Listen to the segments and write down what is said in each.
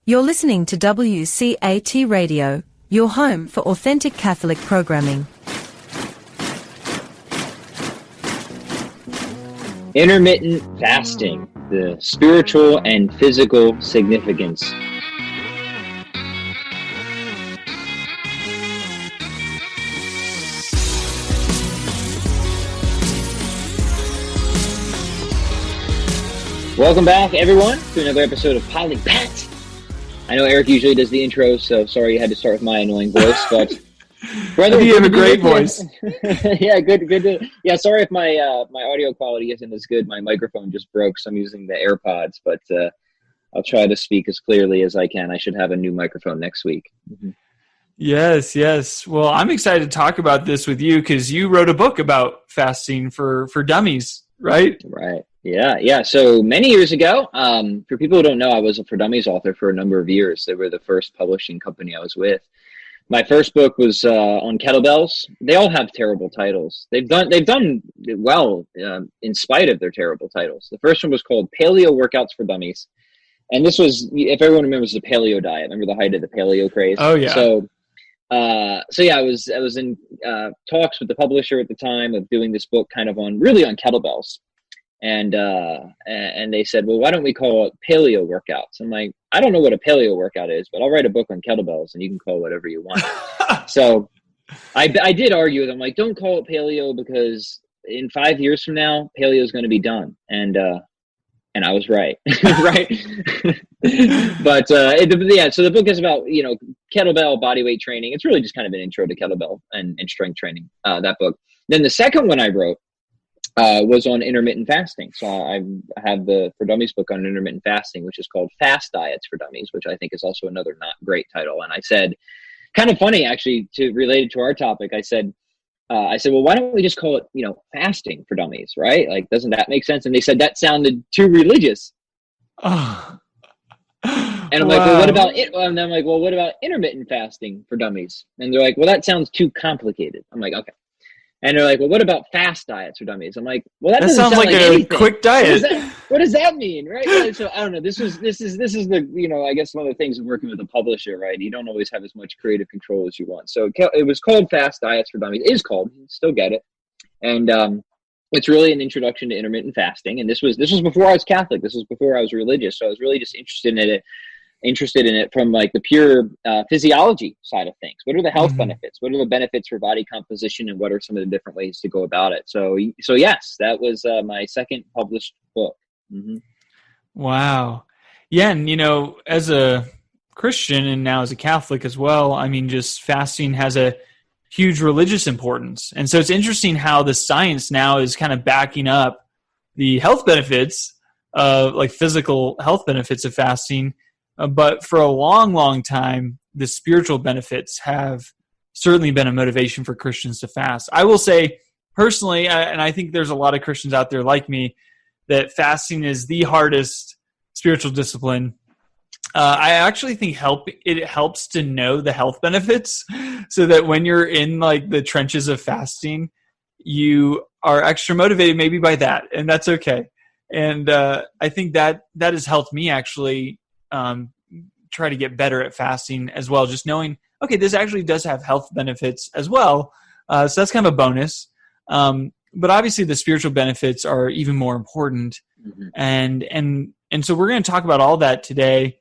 You're listening to WCAT Radio, your home for authentic Catholic programming. Intermittent fasting, the spiritual and physical significance. Welcome back, everyone, to another episode of PolyPat. I know Eric usually does the intro, so sorry you had to start with my annoying voice, but brother, you have a great voice. Yeah, good. Yeah, sorry if my audio quality isn't as good. My microphone just broke, so I'm using the AirPods, but I'll try to speak as clearly as I can. I should have a new microphone next week. Mm-hmm. Yes. Well, I'm excited to talk about this with you because you wrote a book about fasting for dummies, right? Right. Yeah. So many years ago, for people who don't know, I was a For Dummies author for a number of years. They were the first publishing company I was with. My first book was on kettlebells. They all have terrible titles. They've done well in spite of their terrible titles. The first one was called Paleo Workouts for Dummies, and this was, if everyone remembers, the paleo diet. Remember the height of the paleo craze? Oh yeah. So yeah, I was in talks with the publisher at the time of doing this book, kind of on kettlebells. And they said, well, why don't we call it Paleo Workouts? I'm like, I don't know what a paleo workout is, but I'll write a book on kettlebells and you can call it whatever you want. So I did argue with them, like, don't call it paleo because in 5 years from now, paleo is going to be done. And I was right. Right. But yeah, so the book is about, kettlebell body weight training. It's really just kind of an intro to kettlebell and strength training, that book. Then the second one I wrote was on intermittent fasting. So I have the For Dummies book on intermittent fasting, which is called Fast Diets for Dummies, which I think is also another not great title. And I said, kind of funny actually, related to our topic, I said, well, why don't we just call it, fasting for dummies, right? Like, doesn't that make sense? And they said that sounded too religious. Oh. And I'm like, well, what about it? And I'm like, well, what about intermittent fasting for dummies? And they're like, well, that sounds too complicated. I'm like, okay. And they're like, well, what about fast diets for dummies? I'm like, well, that sounds like a anything. Quick diet. What does that mean, right? So I don't know. This is the, I guess one of the things of working with a publisher, right? You don't always have as much creative control as you want. So it was called Fast Diets for Dummies. It is called. You can still get it. And it's really an introduction to intermittent fasting. And this was before I was Catholic. This was before I was religious. So I was really just interested in it from like the pure physiology side of things. What are the health benefits? What are the benefits for body composition, and what are some of the different ways to go about it? So yes, that was my second published book. Mm-hmm. Wow. Yeah. And, as a Christian and now as a Catholic as well, I mean, just fasting has a huge religious importance. And so it's interesting how the science now is kind of backing up the health benefits of like physical health benefits of fasting. But for a long, long time, the spiritual benefits have certainly been a motivation for Christians to fast. I will say personally, and I think there's a lot of Christians out there like me, that fasting is the hardest spiritual discipline. I actually think it helps to know the health benefits so that when you're in like the trenches of fasting, you are extra motivated maybe by that, and that's okay. And I think that has helped me actually try to get better at fasting as well. Just knowing, okay, this actually does have health benefits as well. So that's kind of a bonus. But obviously the spiritual benefits are even more important. Mm-hmm. And so we're going to talk about all that today.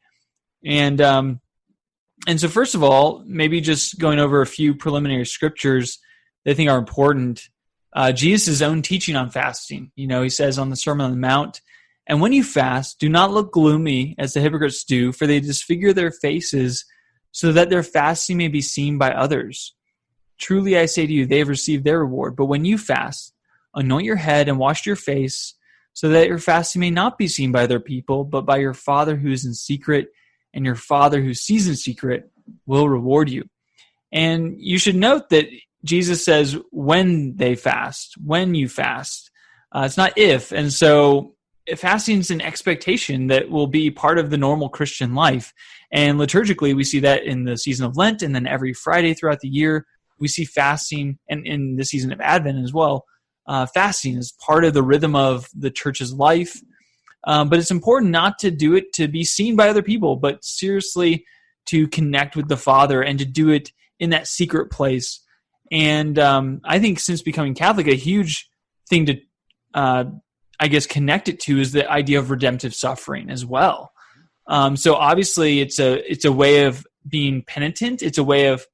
And so first of all, maybe just going over a few preliminary scriptures that I think are important. Jesus' own teaching on fasting. He says on the Sermon on the Mount, "And when you fast, do not look gloomy as the hypocrites do, for they disfigure their faces so that their fasting may be seen by others. Truly I say to you, they have received their reward. But when you fast, anoint your head and wash your face, so that your fasting may not be seen by other people, but by your Father who is in secret, and your Father who sees in secret will reward you." And you should note that Jesus says when you fast. It's not if. And so fasting is an expectation that will be part of the normal Christian life. And liturgically, we see that in the season of Lent, and then every Friday throughout the year, we see fasting, and in the season of Advent as well. Fasting is part of the rhythm of the church's life. But it's important not to do it to be seen by other people, but seriously to connect with the Father and to do it in that secret place. And I think since becoming Catholic, a huge thing to, connect it to is the idea of redemptive suffering as well. So obviously it's a way of being penitent. It's a way of,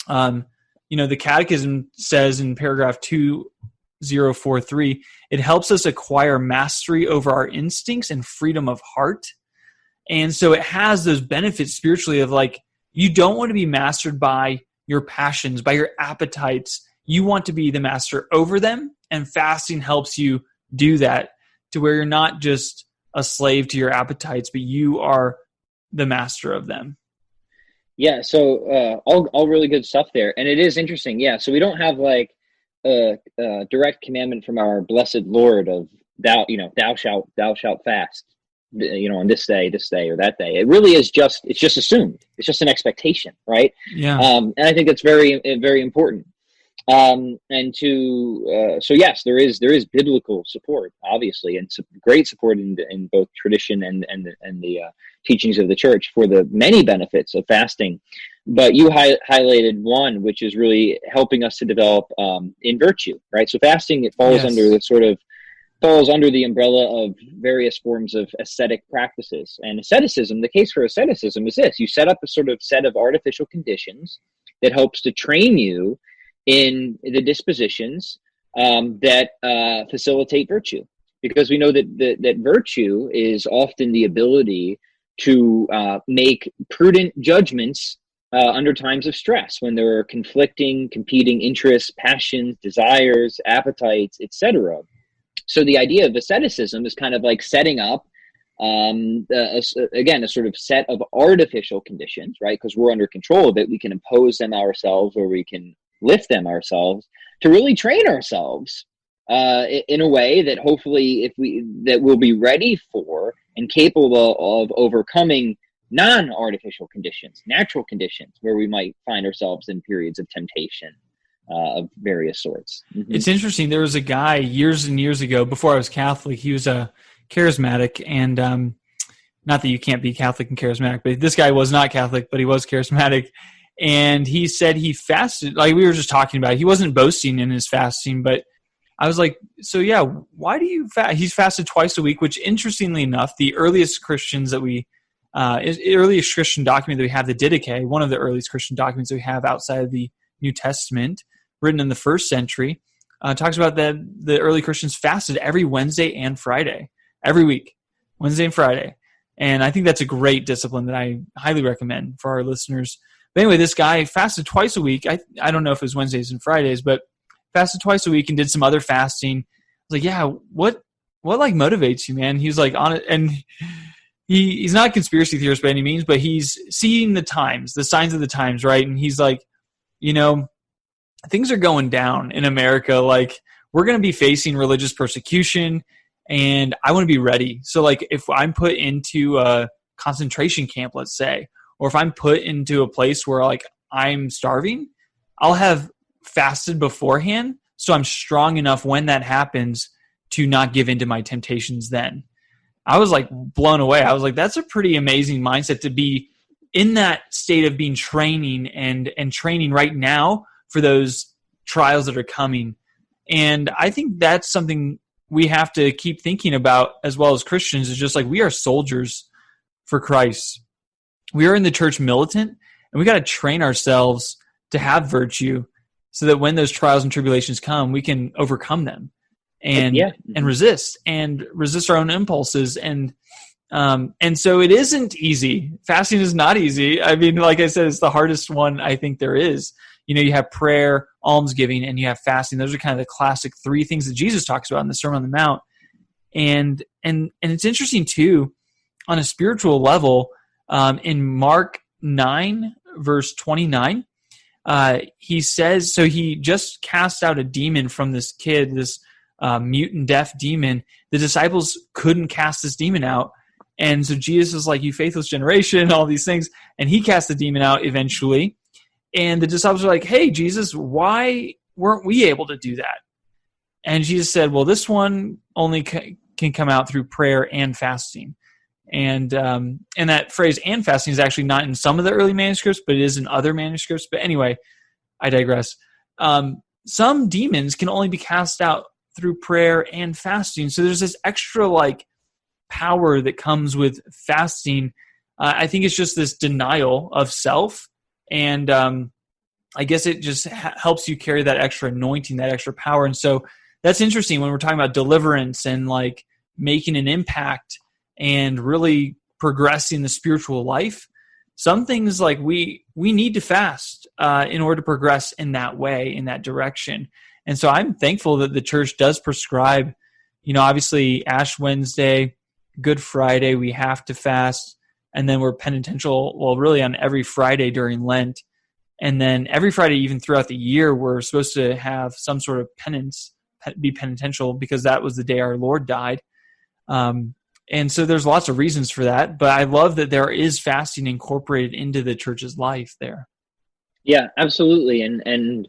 the Catechism says in paragraph 2043, it helps us acquire mastery over our instincts and freedom of heart. And so it has those benefits spiritually of like, you don't want to be mastered by your passions, by your appetites. You want to be the master over them, and fasting helps you do that to where you're not just a slave to your appetites, but you are the master of them. Yeah, so all really good stuff there. And it is interesting. Yeah, so we don't have like a direct commandment from our blessed Lord of thou shalt fast, on this day, or that day. It really is it's just assumed. It's just an expectation, right? Yeah. And I think that's very, very important. So yes, there is biblical support, obviously, and great support in both tradition and the teachings of the church for the many benefits of fasting. But you highlighted one, which is really helping us to develop in virtue, right? So fasting, it falls under the umbrella of various forms of ascetic practices. And asceticism, the case for asceticism is this: you set up a sort of set of artificial conditions that helps to train you in the dispositions that facilitate virtue, because we know that virtue is often the ability to make prudent judgments under times of stress, when there are competing interests, passions, desires, appetites, etc. So the idea of asceticism is kind of like setting up a sort of set of artificial conditions, right? Because we're under control of it, we can impose them ourselves, or we can lift them ourselves, to really train ourselves in a way that hopefully we'll be ready for and capable of overcoming non-artificial conditions, natural conditions, where we might find ourselves in periods of temptation of various sorts. Mm-hmm. It's interesting. There was a guy years and years ago, before I was Catholic, he was a charismatic, and not that you can't be Catholic and charismatic, but this guy was not Catholic, but he was charismatic. And he said he fasted, like we were just talking about. He wasn't boasting in his fasting, but I was like, so yeah, why do you fast? He's fasted twice a week, which interestingly enough, the earliest Christian document that we have, the Didache, one of the earliest Christian documents that we have outside of the New Testament, written in the 1st century, talks about that the early Christians fasted every Wednesday and Friday, every week, Wednesday and Friday. And I think that's a great discipline that I highly recommend for our listeners. But anyway, this guy fasted twice a week. I don't know if it was Wednesdays and Fridays, but fasted twice a week and did some other fasting. I was like, yeah, what like motivates you, man? He was like on it, and he's not a conspiracy theorist by any means, but he's seeing the times, the signs of the times, right? And he's like, things are going down in America. Like, we're going to be facing religious persecution, and I want to be ready. So like, if I'm put into a concentration camp, let's say, or if I'm put into a place where like I'm starving, I'll have fasted beforehand, so I'm strong enough when that happens to not give in to my temptations then. I was like blown away. I was like, that's a pretty amazing mindset to be in that state of being training and training right now for those trials that are coming. And I think that's something we have to keep thinking about as well as Christians, is just like, we are soldiers for Christ. We are in the church militant, and we got to train ourselves to have virtue so that when those trials and tribulations come, we can overcome them and resist our own impulses. And so it isn't easy. Fasting is not easy. I mean, like I said, it's the hardest one I think there is. You have prayer, almsgiving, and you have fasting. Those are kind of the classic 3 things that Jesus talks about in the Sermon on the Mount. And it's interesting too, on a spiritual level, in Mark 9, verse 29, he says, so he just cast out a demon from this kid, this mute and deaf demon. The disciples couldn't cast this demon out. And so Jesus is like, you faithless generation, all these things. And he cast the demon out eventually. And the disciples are like, hey, Jesus, why weren't we able to do that? And Jesus said, well, this one only can come out through prayer and fasting. And that phrase "and fasting" is actually not in some of the early manuscripts, but it is in other manuscripts. But anyway, I digress. Some demons can only be cast out through prayer and fasting. So there's this extra like power that comes with fasting. I think it's just this denial of self, and I guess it just helps you carry that extra anointing, that extra power. And so that's interesting when we're talking about deliverance and like making an impact and really progressing the spiritual life. Some things like we need to fast in order to progress in that way, in that direction. And so I'm thankful that the church does prescribe, obviously Ash Wednesday, Good Friday, we have to fast. And then we're penitential, well, really on every Friday during Lent. And then every Friday, even throughout the year, we're supposed to have some sort of penance, be penitential, because that was the day our Lord died. And so there's lots of reasons for that. But I love that there is fasting incorporated into the church's life there. Yeah, absolutely. And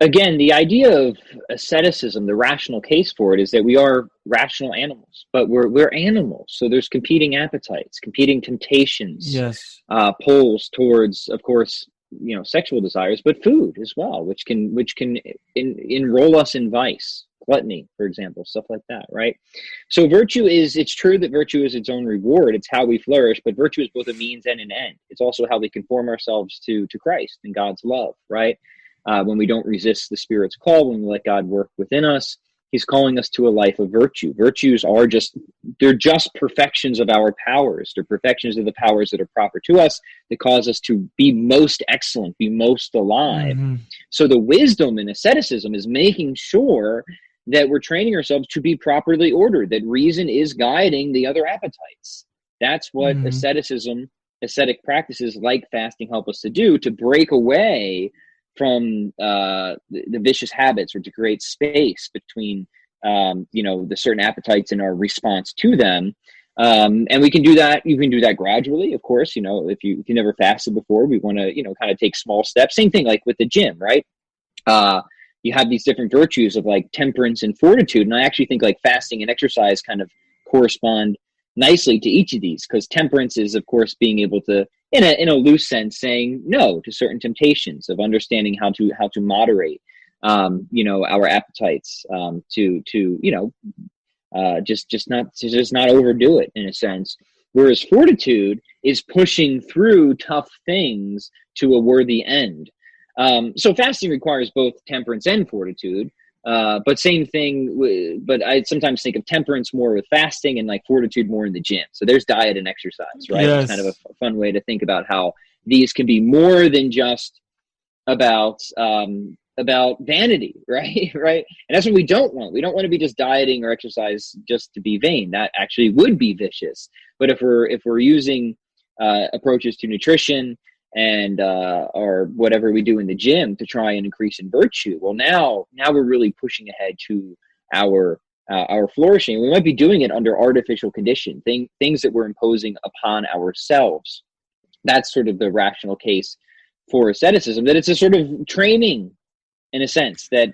again, the idea of asceticism, the rational case for it, is that we are rational animals, but we're animals. So there's competing appetites, competing temptations, yes, pulls towards, of course, sexual desires, but food as well, which can enroll us in vice, gluttony, for example, stuff like that, right? So it's true that virtue is its own reward. It's how we flourish, but virtue is both a means and an end. It's also how we conform ourselves to Christ and God's love, right? When we don't resist the Spirit's call, when we let God work within us, He's calling us to a life of virtue. Virtues are they're just perfections of our powers. They're perfections of the powers that are proper to us that cause us to be most excellent, be most alive. Mm-hmm. So the wisdom in asceticism is making sure that we're training ourselves to be properly ordered, that reason is guiding the other appetites. That's what ascetic practices like fasting help us to do, to break away from the vicious habits, or to create space between the certain appetites and our response to them. And we can do that. You can do that gradually, of course. If you never fasted before, we want to kind of take small steps. Same thing like with the gym, right? You have these different virtues of like temperance and fortitude, and I actually think like fasting and exercise kind of correspond nicely to each of these, because temperance is, of course, being able to, in a loose sense, saying no to certain temptations, of understanding how to moderate, our appetites, just not overdo it, in a sense. Whereas fortitude is pushing through tough things to a worthy end. So fasting requires both temperance and fortitude. But same thing, but I sometimes think of temperance more with fasting and like fortitude more in the gym. So there's diet and exercise, right? Yes. It's kind of a fun way to think about how these can be more than just about vanity, right? Right. And that's what we don't want. We don't want to be just dieting or exercise just to be vain. That actually would be vicious. But if we're using approaches to nutrition and or whatever we do in the gym to try and increase in virtue, well, now we're really pushing ahead to our flourishing. We might be doing it under artificial condition, things that we're imposing upon ourselves. That's sort of the rational case for asceticism, that it's a sort of training, in a sense, that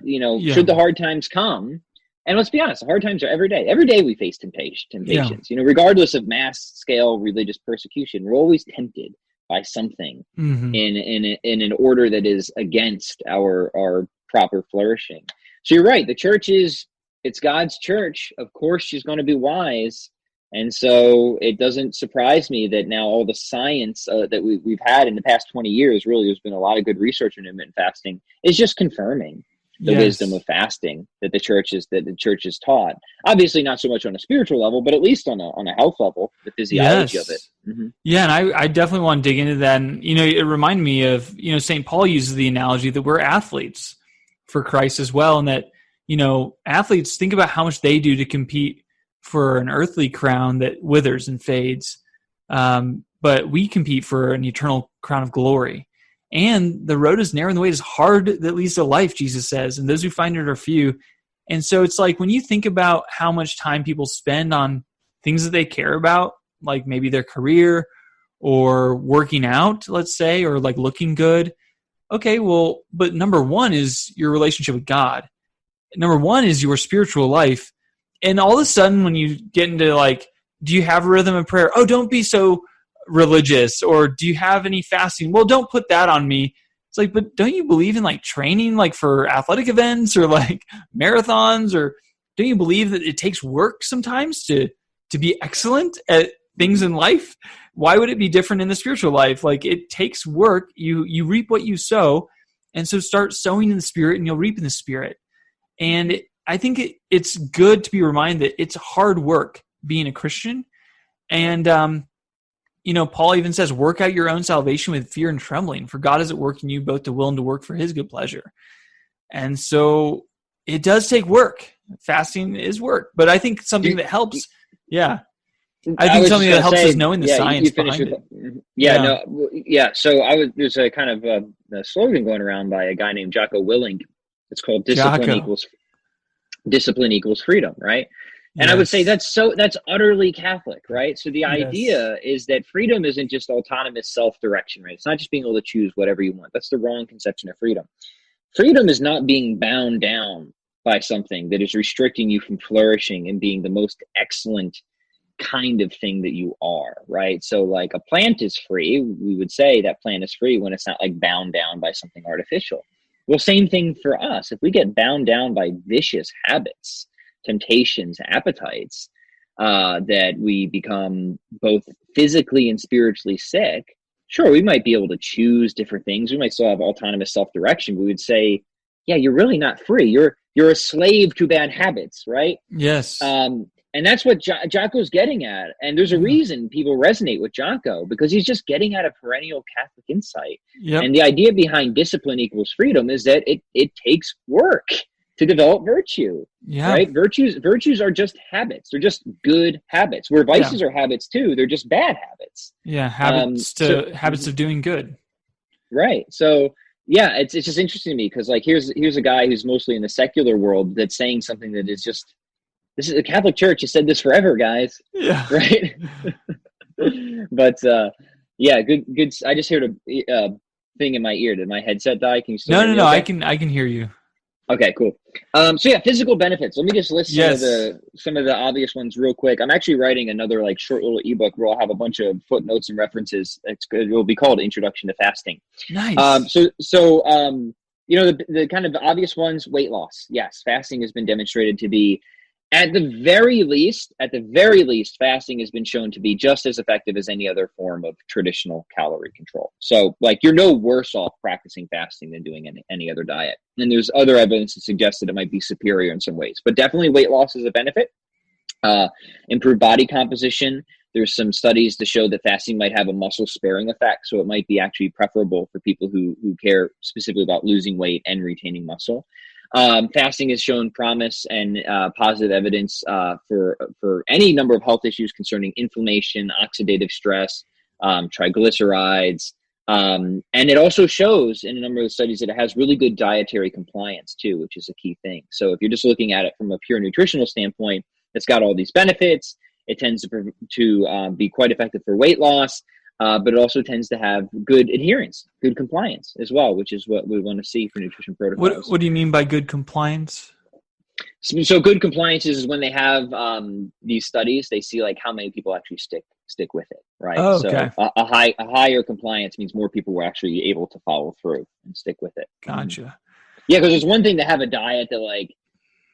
should the hard times come, and let's be honest, the hard times are every day. Every day we face temptations. Yeah. Regardless of mass scale religious persecution, we're always tempted by something in an order that is against our proper flourishing. So you're right. The church it's God's church. Of course, she's going to be wise. And so it doesn't surprise me that now all the science that we've had in the past 20 years, really, there's been a lot of good research on intermittent fasting, is just confirming the wisdom of fasting that the church is taught. Obviously, not so much on a spiritual level, but at least on a health level, the physiology of it. Mm-hmm. Yeah, and I definitely want to dig into that. And it reminded me of St. Paul uses the analogy that we're athletes for Christ as well, and that athletes, think about how much they do to compete for an earthly crown that withers and fades, but we compete for an eternal crown of glory. And the road is narrow and the way is hard that leads to life, Jesus says, and those who find it are few. And so it's like when you think about how much time people spend on things that they care about, like maybe their career or working out, let's say, or like looking good. Okay, well, but number one is your relationship with God. Number one is your spiritual life. And all of a sudden when you get into like, do you have a rhythm of prayer? Oh, don't be so religious. Or do you have any fasting? Well, don't put that on me. It's like, but don't you believe in like training, like for athletic events or like marathons? Or don't you believe that it takes work sometimes to be excellent at things in life? Why would it be different in the spiritual life? Like, it takes work. You reap what you sow. And so start sowing in the Spirit and you'll reap in the Spirit. And I think it's good to be reminded that it's hard work being a Christian. And, Paul even says, work out your own salvation with fear and trembling, for God is at work in you both to will and to work for his good pleasure. And so it does take work. Fasting is work. But I think something that helps, I think something that helps is knowing the science behind it. So there's a kind of a slogan going around by a guy named Jocko Willink. It's called discipline equals freedom, right? And I would say that's utterly Catholic, right? So the idea is that freedom isn't just autonomous self-direction, right? It's not just being able to choose whatever you want. That's the wrong conception of freedom. Freedom is not being bound down by something that is restricting you from flourishing and being the most excellent kind of thing that you are, right? So like a plant is free. We would say that plant is free when it's not like bound down by something artificial. Well, same thing for us. If we get bound down by vicious habits, temptations, appetites, that we become both physically and spiritually sick, sure, we might be able to choose different things. We might still have autonomous self-direction. We would say, yeah, you're really not free. You're a slave to bad habits, right? Yes. And that's what Jocko's getting at. And there's a reason people resonate with Jocko, because he's just getting at a perennial Catholic insight. Yep. And the idea behind discipline equals freedom is that it takes work to develop virtue, right? Virtues are just habits. They're just good habits, where vices are habits too. They're just bad habits. Yeah, habits of doing good. Right. So yeah, it's just interesting to me, because like here's a guy who's mostly in the secular world that's saying something that is just, this is the Catholic Church has said this forever, guys. Yeah. Right. But good. I just heard a thing in my ear. Did my headset die? Can you still hear me? No. Okay? I can hear you. Okay, cool. Physical benefits. Let me just list some of the obvious ones real quick. I'm actually writing another like short little ebook where I'll have a bunch of footnotes and references. It's good. It will be called Introduction to Fasting. Nice. The kind of obvious ones: weight loss. Yes, fasting has been demonstrated to be, at the very least, fasting has been shown to be just as effective as any other form of traditional calorie control. So, like, you're no worse off practicing fasting than doing any other diet. And there's other evidence that suggests that it might be superior in some ways. But definitely weight loss is a benefit. Improved body composition. There's some studies to show that fasting might have a muscle-sparing effect. So it might be actually preferable for people who care specifically about losing weight and retaining muscle. Fasting has shown promise and positive evidence for any number of health issues concerning inflammation, oxidative stress, triglycerides. And it also shows in a number of the studies that it has really good dietary compliance too, which is a key thing. So if you're just looking at it from a pure nutritional standpoint, it's got all these benefits. It tends to be quite effective for weight loss. But it also tends to have good adherence, good compliance as well, which is what we want to see for nutrition protocols. What do you mean by good compliance? So good compliance is when they have these studies, they see like how many people actually stick with it, right? Oh, okay. So a higher compliance means more people were actually able to follow through and stick with it. Gotcha. Yeah, because it's one thing to have a diet that like,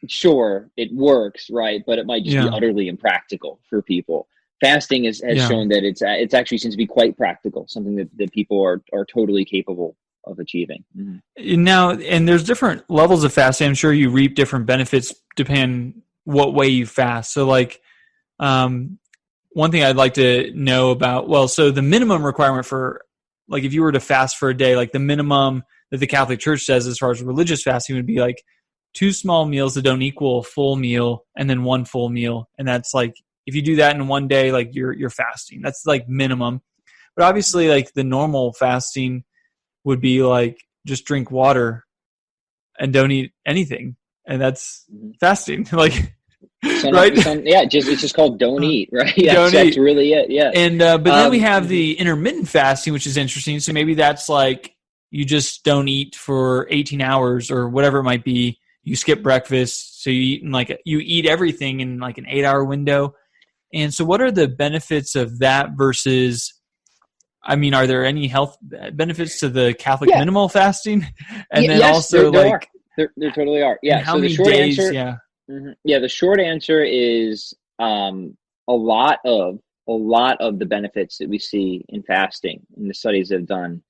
sure, it works, right? But it might just be utterly impractical for people. Fasting has shown that it's actually seems to be quite practical, something that people are totally capable of achieving. Mm-hmm. Now, and there's different levels of fasting. I'm sure you reap different benefits depending what way you fast. So like, one thing I'd like to know about, so the minimum requirement for, like, if you were to fast for a day, like the minimum that the Catholic Church says as far as religious fasting would be like 2 small meals that don't equal a full meal and then 1 full meal. And that's like, if you do that in one day, like you're fasting. That's like minimum. But obviously like the normal fasting would be like just drink water and don't eat anything. And that's fasting. Like, right? It's just called don't eat, right? That's really it. Yeah. And, but then we have the intermittent fasting, which is interesting. So maybe that's like, you just don't eat for 18 hours or whatever it might be. you skip breakfast. So you eat everything in like an 8-hour window. And so what are the benefits of that versus, I mean, are there any health benefits to the Catholic minimal fasting? And then yes, also there are. There totally are. Yeah. How so many the short days? answer, Yeah. Yeah, the short answer is a lot of the benefits that we see in fasting in the studies that have done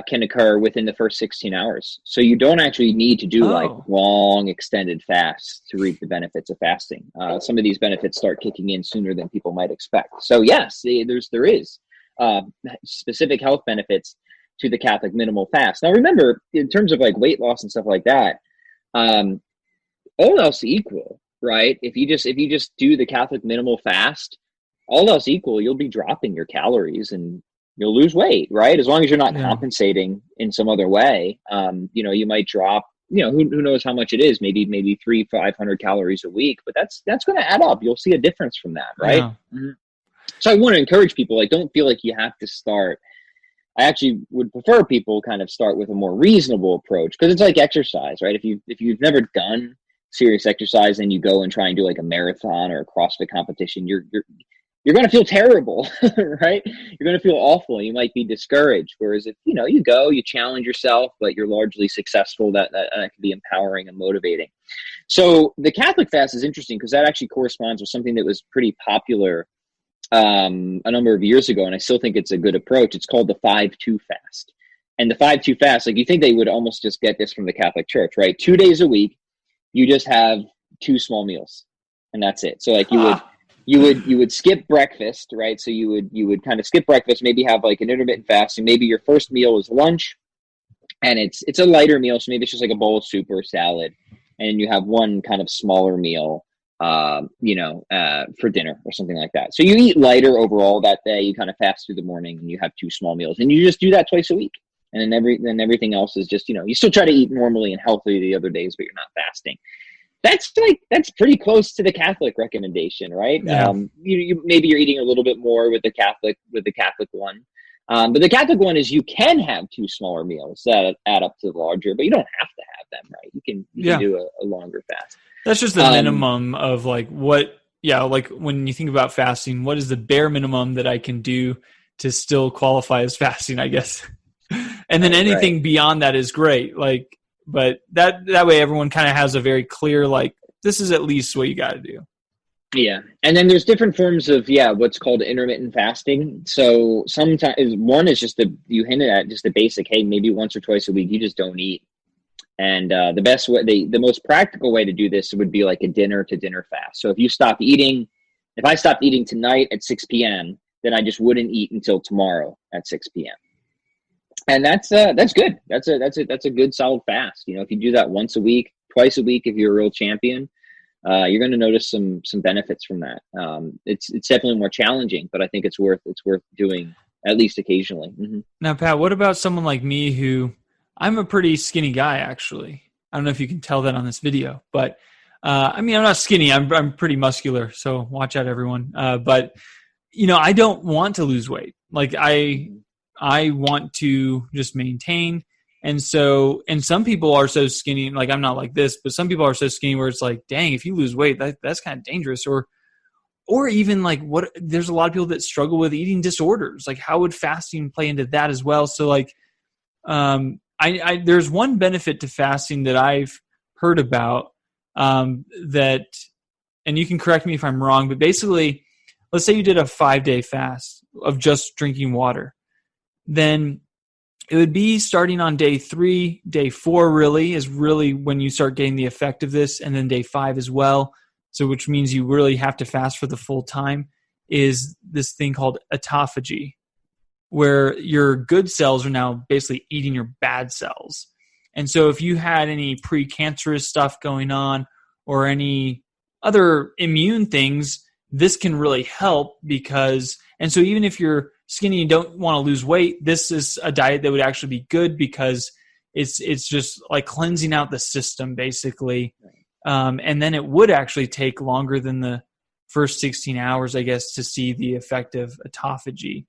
can occur within the first 16 hours. So you don't actually need to do like long extended fasts to reap the benefits of fasting. Some of these benefits start kicking in sooner than people might expect. So yes, there is specific health benefits to the Catholic minimal fast. Now remember, in terms of like weight loss and stuff like that, all else equal, right? If you just do the Catholic minimal fast, all else equal, you'll be dropping your calories and you'll lose weight, right? As long as you're not compensating in some other way. You might drop, who knows how much it is, maybe 300-500 calories a week, but that's going to add up. You'll see a difference from that, right? Yeah. Mm-hmm. So I want to encourage people, like, don't feel like you have to start. I actually would prefer people kind of start with a more reasonable approach, because it's like exercise, right? If you've never done serious exercise and you go and try and do like a marathon or a CrossFit competition, you're going to feel terrible, right? You're going to feel awful. You might be discouraged. Whereas if, you go, you challenge yourself, but you're largely successful, that can be empowering and motivating. So the Catholic fast is interesting because that actually corresponds with something that was pretty popular a number of years ago. And I still think it's a good approach. It's called the 5-2 fast. And the 5-2 fast, like, you think they would almost just get this from the Catholic Church, right? 2 days a week, you just have 2 small meals and that's it. So like you would skip breakfast, right? So you would kind of skip breakfast, maybe have like an intermittent fasting. Maybe your first meal is lunch and it's a lighter meal. So maybe it's just like a bowl of soup or salad. And you have one kind of smaller meal, for dinner or something like that. So you eat lighter overall that day. You kind of fast through the morning and you have 2 small meals, and you just do that twice a week. And then everything else is just, you still try to eat normally and healthy the other days, but you're not fasting. That's pretty close to the Catholic recommendation, right? Yeah. Maybe you're eating a little bit more with the Catholic one. But the Catholic one is you can have 2 smaller meals that add up to the larger, but you don't have to have them, right? You can do a longer fast. That's just the minimum of like like when you think about fasting, what is the bare minimum that I can do to still qualify as fasting, I guess. And then anything beyond that is great. Like, but that way everyone kind of has a very clear, like, this is at least what you got to do. Yeah. And then there's different forms of, what's called intermittent fasting. So sometimes one is just you hinted at just the basic, hey, maybe once or twice a week, you just don't eat. And the best way, the most practical way to do this would be like a dinner to dinner fast. So if I stopped eating tonight at 6 p.m., then I just wouldn't eat until tomorrow at 6 p.m. And that's good. That's a good solid fast. If you do that once a week, twice a week, if you're a real champion, you're going to notice some benefits from that. It's definitely more challenging, but I think it's worth doing at least occasionally. Mm-hmm. Now, Pat, what about someone like me who I'm a pretty skinny guy, actually. I don't know if you can tell that on this video, but I'm not skinny. I'm pretty muscular, so watch out, everyone. But I don't want to lose weight. Like I want to just maintain. And some people are so skinny, like I'm not like this, but some people are so skinny where it's like, dang, if you lose weight, that's kind of dangerous. Or even like there's a lot of people that struggle with eating disorders. Like, how would fasting play into that as well? So like, there's one benefit to fasting that I've heard about, that, and you can correct me if I'm wrong, but basically, let's say you did a 5-day fast of just drinking water. Then it would be starting on day 3, day 4 really is when you start getting the effect of this, and then day 5 as well. So which means you really have to fast for the full time, is this thing called autophagy, where your good cells are now basically eating your bad cells. And so if you had any precancerous stuff going on or any other immune things, this can really help and so even if you're skinny and don't want to lose weight, this is a diet that would actually be good because it's just like cleansing out the system basically. And then it would actually take longer than the first 16 hours, I guess, to see the effect of autophagy,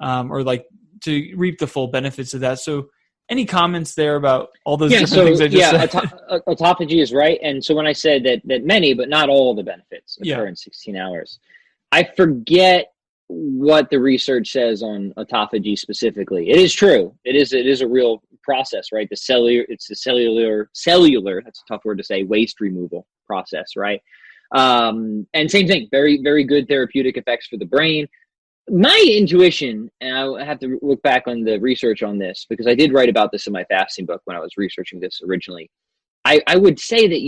or like to reap the full benefits of that. So any comments there about all those Yeah, different things I just said? autophagy is right. And so when I said that many, but not all the benefits occur in 16 hours, I forget what the research says on autophagy specifically. It is true. It is a real process, right? It's the cellular, that's a tough word to say, waste removal process, right? And same thing, very, very good therapeutic effects for the brain. My intuition, and I have to look back on the research on this because I did write about this in my fasting book when I was researching this originally. I would say that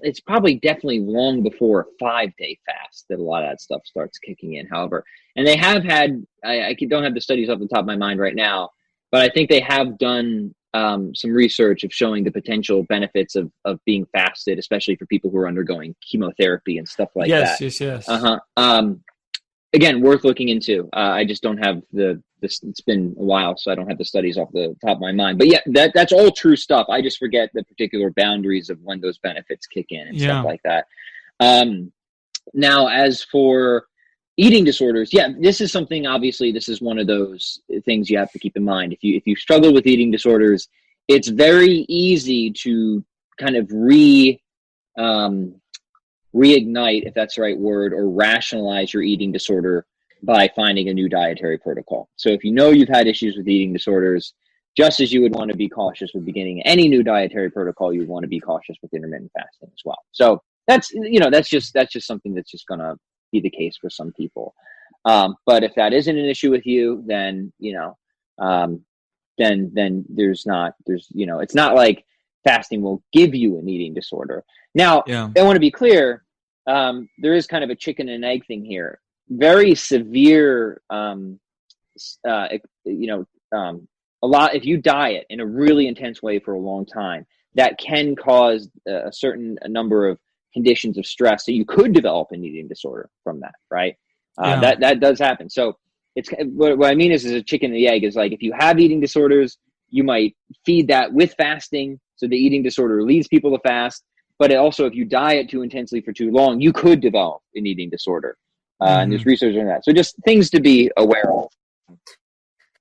it's probably definitely long before a 5-day fast that a lot of that stuff starts kicking in. However, and they have had, I don't have the studies off the top of my mind right now, but I think they have done some research of showing the potential benefits of being fasted, especially for people who are undergoing chemotherapy and stuff like that. Yes. Again, worth looking into. I just don't have it's been a while, so I don't have the studies off the top of my mind. But yeah, that's all true stuff. I just forget the particular boundaries of when those benefits kick in and stuff like that. Now, as for eating disorders, this is something, obviously, this is one of those things you have to keep in mind. If you struggle with eating disorders, it's very easy to kind of reignite, if that's the right word, or rationalize your eating disorder by finding a new dietary protocol. So if you know you've had issues with eating disorders, just as you would want to be cautious with beginning any new dietary protocol, you would want to be cautious with intermittent fasting as well. So that's just something that's just going to be the case for some people. But if that isn't an issue with you, then then it's not like fasting will give you an eating disorder. Now, I want to be clear. There is kind of a chicken and egg thing here. Very severe, a lot. If you diet in a really intense way for a long time, that can cause a certain number of conditions of stress. So you could develop an eating disorder from that, right? That does happen. So it's what I mean is a chicken and the egg is like if you have eating disorders, you might feed that with fasting. So the eating disorder leads people to fast. But also, if you diet too intensely for too long, you could develop an eating disorder. And there's research on that. So just things to be aware of.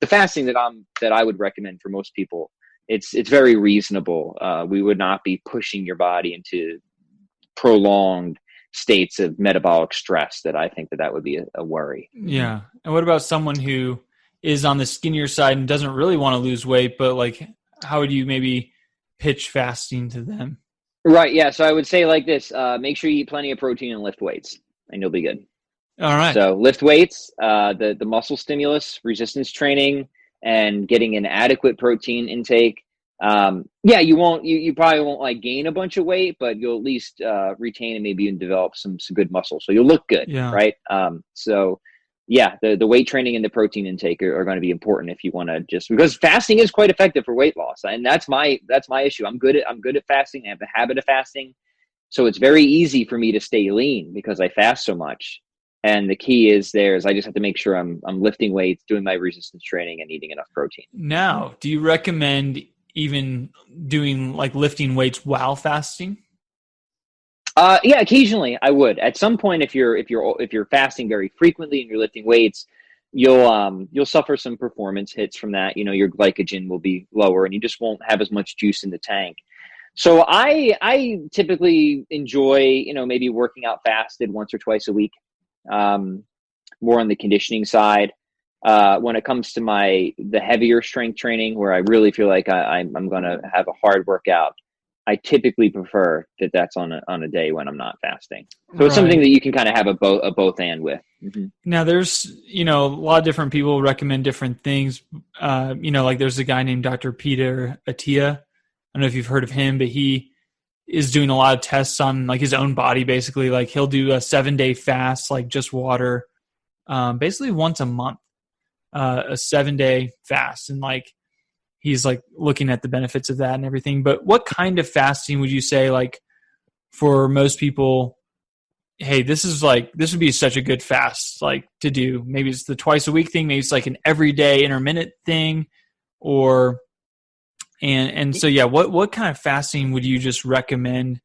The fasting that I would recommend for most people, it's very reasonable. We would not be pushing your body into prolonged states of metabolic stress. That I think that would be a worry. Yeah. And what about someone who is on the skinnier side and doesn't really want to lose weight, but like, how would you maybe pitch fasting to them? Right. Yeah. So I would say like this, make sure you eat plenty of protein and lift weights and you'll be good. All right. So lift weights, the muscle stimulus, resistance training, and getting an adequate protein intake. You probably won't like gain a bunch of weight, but you'll at least retain and maybe even develop some good muscle. So you'll look good. Yeah. Right. The weight training and the protein intake are going to be important if you want to because fasting is quite effective for weight loss. And that's my issue. I'm good at fasting. I have the habit of fasting. So it's very easy for me to stay lean because I fast so much. And the key is I just have to make sure I'm lifting weights, doing my resistance training and eating enough protein. Now, do you recommend even doing like lifting weights while fasting? Occasionally I would. At some point, if you're fasting very frequently and you're lifting weights, you'll suffer some performance hits from that. Your glycogen will be lower and you just won't have as much juice in the tank. So I typically enjoy, maybe working out fasted once or twice a week, more on the conditioning side. When it comes to the heavier strength training where I really feel like I'm going to have a hard workout, I typically prefer that's on a day when I'm not fasting. So it's something that you can kind of have a both and with. Mm-hmm. Now there's, a lot of different people recommend different things. Like there's a guy named Dr. Peter Attia. I don't know if you've heard of him, but he is doing a lot of tests on like his own body. Basically, like he'll do a 7-day fast, like just water, basically once a month, a 7-day fast. And like, he's like looking at the benefits of that and everything. But what kind of fasting would you say, like for most people, hey, this would be such a good fast, like to do? Maybe it's the twice a week thing. Maybe it's like an everyday intermittent thing what kind of fasting would you just recommend?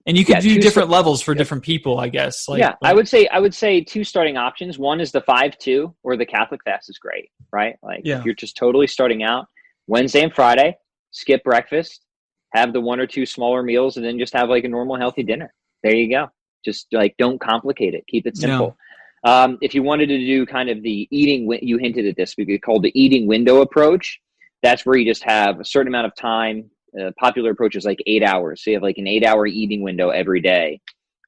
And you could do different levels for different people, I guess. I would say 2 starting options. One is the 5-2 or the Catholic fast is great, right? If you're just totally starting out, Wednesday and Friday, skip breakfast, have the 1 or 2 smaller meals, and then just have like a normal healthy dinner. There you go. Just like, don't complicate it. Keep it simple. If you wanted to do kind of the eating, you hinted at this, we could call the eating window approach. That's where you just have a certain amount of time. Popular approach is like 8 hours. So you have like an 8-hour eating window every day.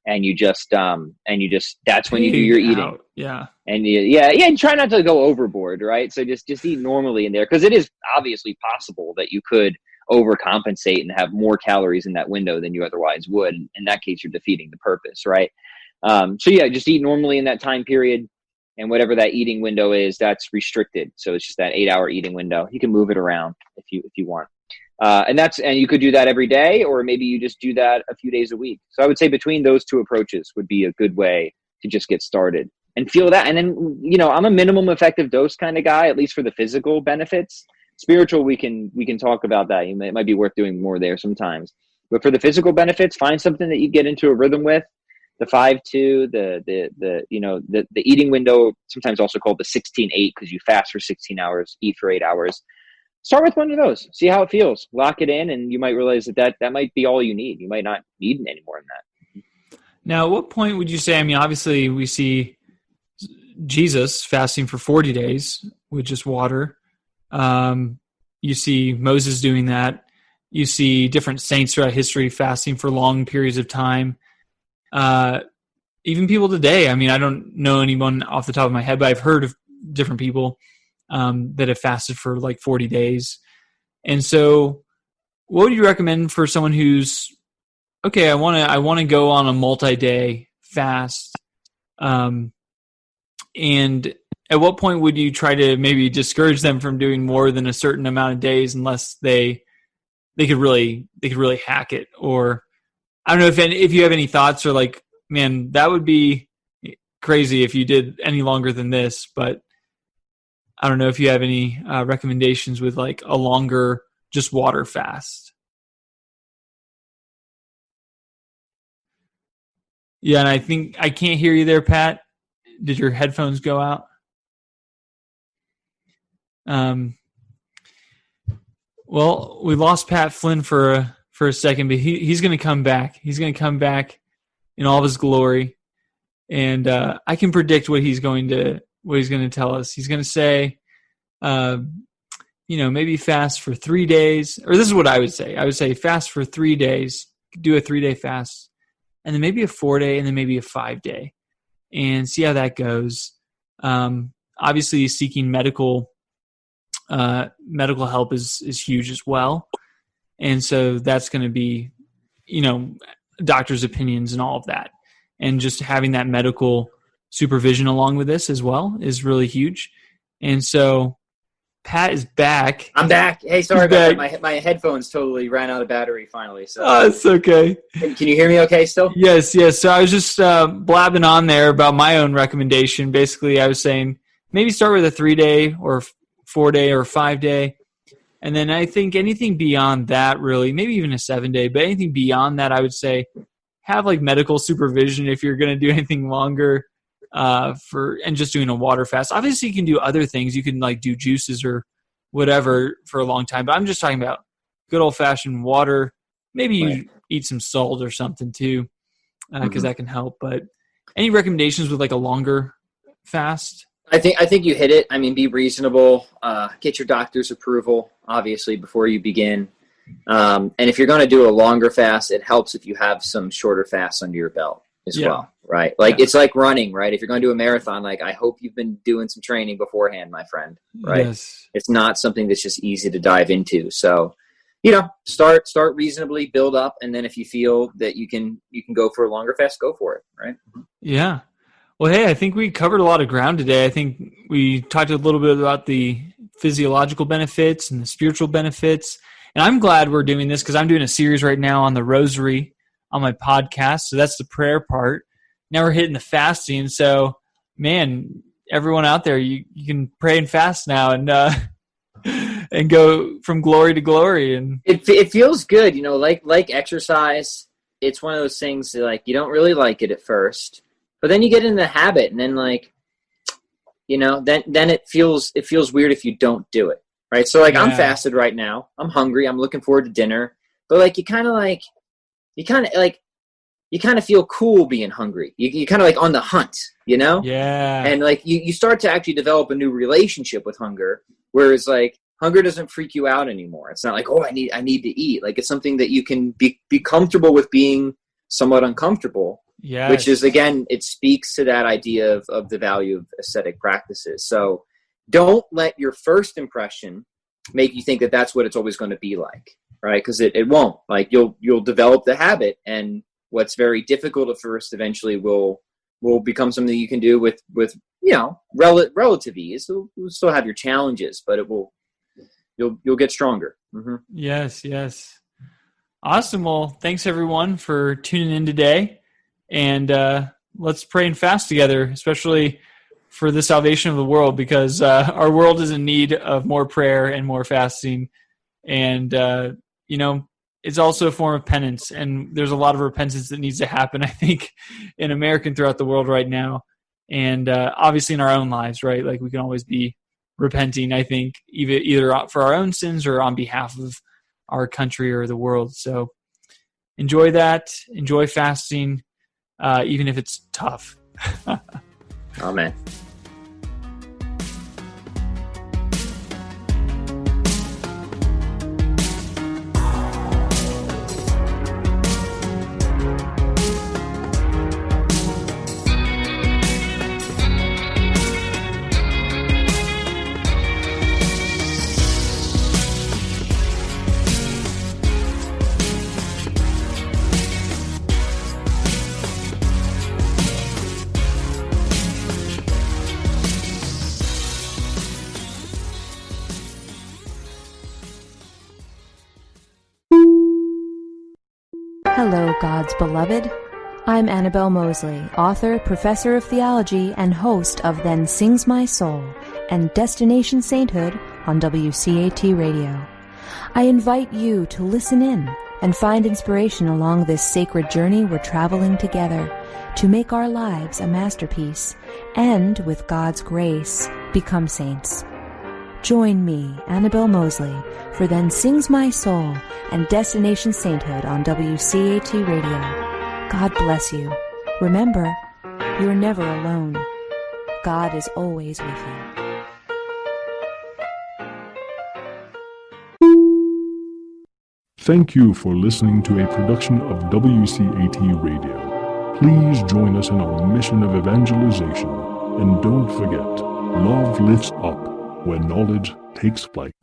And you just, that's when you do your eating. Yeah. And you try not to go overboard, right? So just eat normally in there, because it is obviously possible that you could overcompensate and have more calories in that window than you otherwise would. In that case, you're defeating the purpose, right? Just eat normally in that time period, and whatever that eating window is, that's restricted. So it's just that 8-hour eating window. You can move it around if you want. And you could do that every day, or maybe you just do that a few days a week. So I would say between those 2 approaches would be a good way to just get started and feel that. And then, I'm a minimum effective dose kind of guy, at least for the physical benefits. Spiritual, we can talk about that. It might be worth doing more there sometimes. But for the physical benefits, find something that you get into a rhythm with. The 5-2, the eating window, sometimes also called the 16-8, because you fast for 16 hours, eat for 8 hours. Start with one of those. See how it feels. Lock it in, and you might realize that might be all you need. You might not need any more than that. Now, at what point would you say, obviously we see Jesus fasting for 40 days with just water. You see Moses doing that. You see different saints throughout history fasting for long periods of time. Even people today, I don't know anyone off the top of my head, but I've heard of different people that have fasted for like 40 days. And so what would you recommend for someone who's, okay, I want to go on a multi-day fast? And at what point would you try to maybe discourage them from doing more than a certain amount of days unless they could really hack it? Or I don't know if you have any thoughts, or like, man, that would be crazy if you did any longer than this, but I don't know if you have any recommendations with like a longer just water fast. Yeah, and I think I can't hear you there, Pat. Did your headphones go out? Well, we lost Pat Flynn for a second, but he's going to come back. He's going to come back in all of his glory, and I can predict what he's going to tell us. He's going to say, maybe fast for 3 days, or this is what I would say. I would say fast for 3 days, do a 3-day fast, and then maybe a 4-day, and then maybe a 5-day, and see how that goes. Obviously, seeking medical help is huge as well, and so that's going to be, doctors' opinions and all of that, and just having that medical supervision along with this as well is really huge. And so Pat is back. I'm back. Hey, sorry about that. My headphones totally ran out of battery finally. So it's okay. Can you hear me okay still? Yes. So I was just blabbing on there about my own recommendation. Basically, I was saying maybe start with a 3-day or 4-day or 5-day. And then I think anything beyond that, really, maybe even a 7-day, but anything beyond that, I would say have like medical supervision if you're going to do anything longer. And just doing a water fast. Obviously you can do other things. You can like do juices or whatever for a long time, but I'm just talking about good old fashioned water. Maybe you eat some salt or something too, because that can help. But any recommendations with like a longer fast? I think you hit it. Be reasonable, get your doctor's approval, obviously, before you begin. And if you're going to do a longer fast, it helps if you have some shorter fasts under your belt as well. Right. It's like running, right? If you're going to do a marathon, like I hope you've been doing some training beforehand, my friend, right? Yes. It's not something that's just easy to dive into. So, start reasonably, build up. And then if you feel that you can go for a longer fast, go for it. Right. Yeah. Well, hey, I think we covered a lot of ground today. I think we talked a little bit about the physiological benefits and the spiritual benefits. And I'm glad we're doing this because I'm doing a series right now on the rosary on my podcast. So that's the prayer part. Now we're hitting the fasting. So, man, everyone out there, you can pray and fast now and go from glory to glory. And it feels good, like exercise. It's one of those things that, like, you don't really like it at first, but then you get in the habit, and then then it feels weird if you don't do it, right? So like, I'm Yeah. fasted right now. I'm hungry. I'm looking forward to dinner. But like, you kind of feel cool being hungry. You kind of like on the hunt, you know? Yeah. And like, you start to actually develop a new relationship with hunger, whereas like, hunger doesn't freak you out anymore. It's not like, oh, I need to eat. Like, it's something that you can be comfortable with being somewhat uncomfortable. Yes. Which is, again, it speaks to that idea of the value of ascetic practices. So don't let your first impression make you think that that's what it's always going to be like, right? Because it won't. Like, you'll develop the habit, and what's very difficult at first eventually will become something you can do with relative ease. You'll still have your challenges, but you'll get stronger. Mm-hmm. Yes. Awesome. Well, thanks everyone for tuning in today, and let's pray and fast together, especially for the salvation of the world, because our world is in need of more prayer and more fasting. And, it's also a form of penance, and there's a lot of repentance that needs to happen, I think, in America and throughout the world right now. And obviously in our own lives, right? Like, we can always be repenting, I think, either for our own sins or on behalf of our country or the world. So enjoy that. Enjoy fasting, even if it's tough. Amen. Hello, God's beloved. I'm Annabelle Mosley, author, professor of theology, and host of Then Sings My Soul and Destination Sainthood on WCAT Radio. I invite you to listen in and find inspiration along this sacred journey we're traveling together to make our lives a masterpiece and, with God's grace, become saints. Join me, Annabelle Mosley, for Then Sings My Soul and Destination Sainthood on WCAT Radio. God bless you. Remember, you're never alone. God is always with you. Thank you for listening to a production of WCAT Radio. Please join us in our mission of evangelization. And don't forget, love lifts up when knowledge takes flight.